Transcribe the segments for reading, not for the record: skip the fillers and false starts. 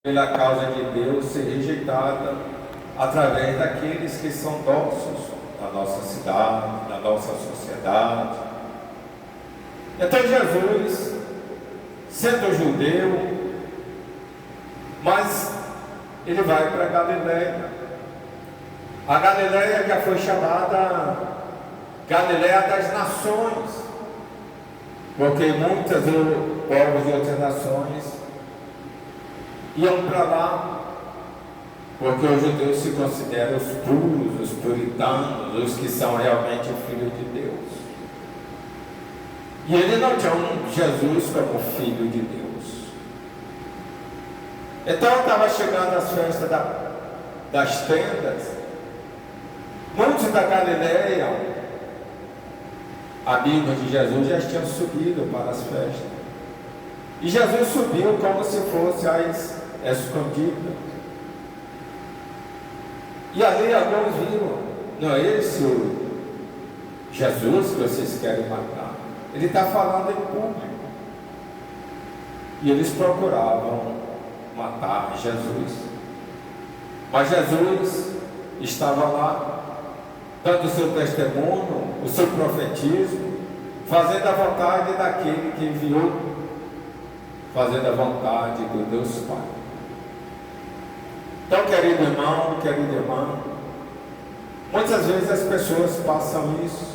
pela causa de Deus ser rejeitada através daqueles que são nossos, da nossa cidade, da nossa sociedade. Então Jesus, sendo judeu, mas ele vai para Galileia. A Galileia já foi chamada Galileia das Nações, porque muitos povos de outras nações iam para lá, porque os judeus se consideram os puros, os puritanos, os que são realmente filhos de Deus. E ele não tinha Jesus como filho de Deus. Então estava chegando as festas das tendas. Muitos da Galileia, amigos de Jesus, já tinham subido para as festas. E Jesus subiu como se fosse as escondidas. E ali alguns viram: não é esse o Jesus que vocês querem matar? Ele está falando em público. E eles procuravam matar Jesus. Mas Jesus estava lá, dando o seu testemunho, o seu profetismo, fazendo a vontade daquele que enviou, fazendo a vontade do Deus Pai. Então, querido irmão, querida irmã, muitas vezes as pessoas passam isso.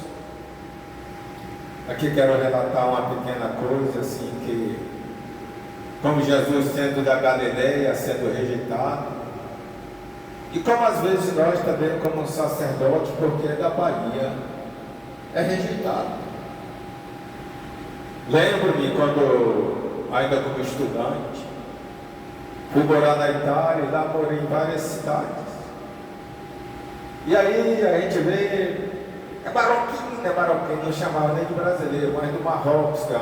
Aqui quero relatar uma pequena coisa, assim, que, como Jesus sendo da Galileia, sendo rejeitado, e como às vezes nós também, como sacerdotes, porque é da Bahia, é rejeitado. Lembro-me quando, ainda como estudante, fui morar na Itália e lá morei em várias cidades. E aí a gente vê, é marroquino, não chamava nem de brasileiro, mas do Marrocos, que é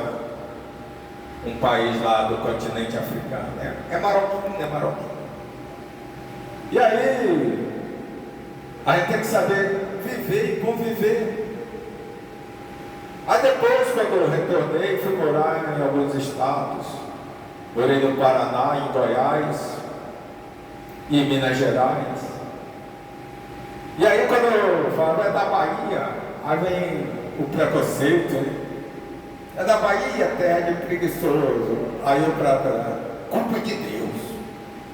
um país lá do continente africano. É marroquino. E aí, a gente tem que saber viver e conviver. Aí depois, quando eu retornei, fui morar em alguns estados. Morei no Paraná, em Goiás e em Minas Gerais. E aí quando eu falo, é da Bahia, aí vem o preconceito, né? É da Bahia, terra de preguiçoso. Aí eu para culpa de Deus,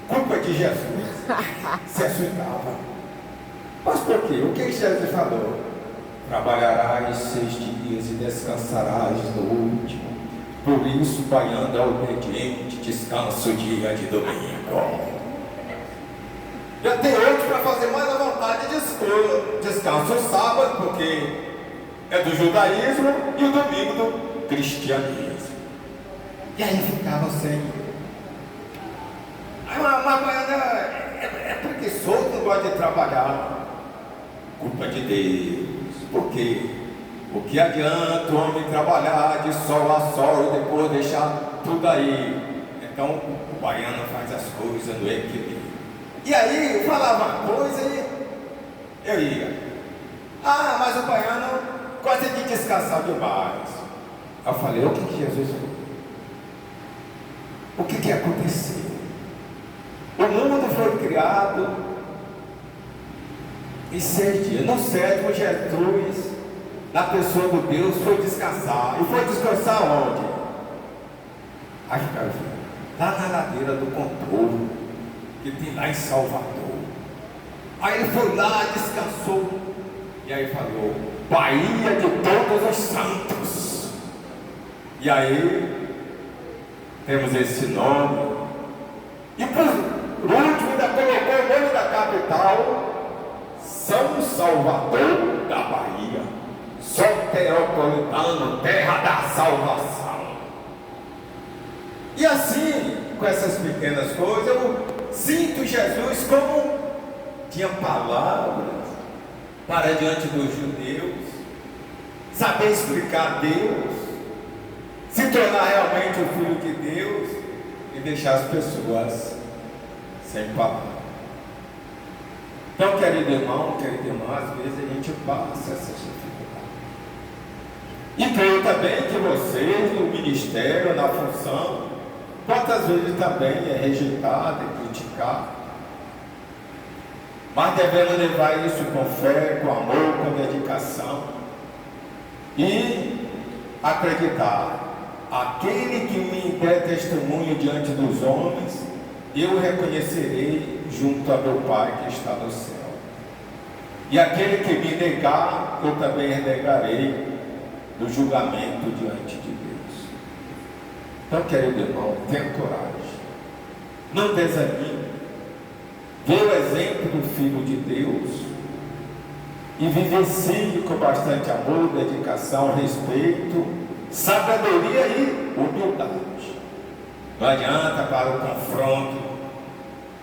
culpa de Jesus. Se assustava. Mas por quê? O que Jesus falou? Trabalharás 6 dias e descansarás no último. Por isso, baiano é obediente, descansa o dia de domingo. Já tem outro para fazer mais à vontade de escolha. Descansa o sábado, porque é do judaísmo, e o domingo do cristianismo. E aí ficava sem. Mas baiana é preguiçoso, não gosta de trabalhar. Culpa de Deus. Por quê? O que adianta o homem trabalhar de sol a sol e depois deixar tudo aí? Então o baiano faz as coisas no equilíbrio. E aí eu falava uma coisa e eu ia. Mas o baiano gosta de descansar demais. Eu falei: o que Jesus falou? O que aconteceu? O mundo foi criado em 6 dias. No 7º, Jesus, na pessoa do Deus, foi descansar. E foi descansar onde? Aí ficaram lá na ladeira do Contorno, que tem lá em Salvador. Aí ele foi lá, descansou. E aí falou: Bahia de Todos os Santos. E aí temos esse nome. E por último ainda colocou o nome da capital: São Salvador da Bahia, soteropolitano, terra da salvação. E assim, com essas pequenas coisas, eu sinto Jesus como tinha palavras para diante dos judeus, saber explicar Deus, se tornar realmente o Filho de Deus e deixar as pessoas sem palavras. Então, querido irmão, querida irmã, às vezes a gente passa essas dificuldades. E creio também que vocês, no ministério, na função, quantas vezes também é rejeitado, mastigar. Mas devemos levar isso com fé, com amor, com dedicação e acreditar. Aquele que me der testemunho diante dos homens, eu o reconhecerei junto a meu Pai que está no céu. E aquele que me negar, eu também negarei no julgamento diante de Deus. Então, querido irmão, tenha coragem. Não desanime. Vê o exemplo do Filho de Deus e vivencie com bastante amor, dedicação, respeito, sabedoria e humildade. Não adianta para o confronto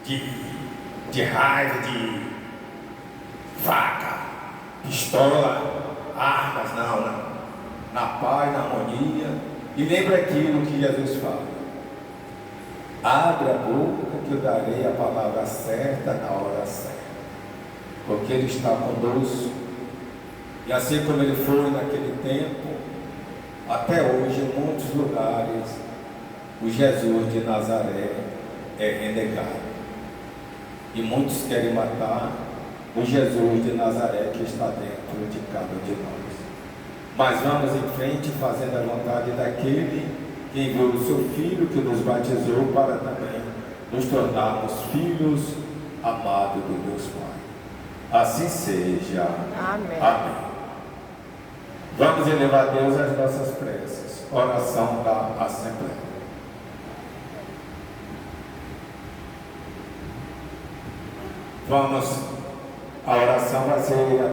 de raiva, de faca, pistola, armas, não. Na paz, na harmonia. E lembre aquilo que Jesus fala: abre a boca que eu darei a palavra certa na hora certa, porque Ele está conosco. E assim como Ele foi naquele tempo, até hoje em muitos lugares o Jesus de Nazaré é renegado, e muitos querem matar o Jesus de Nazaré que está dentro de cada um de nós. Mas vamos em frente, fazendo a vontade daquele que enviou o seu Filho, que nos batizou, para também nos tornarmos filhos amados do Deus Pai. Assim seja. Amém. Amém. Vamos elevar a Deus as nossas preces. Oração da Assembleia. A oração vai ser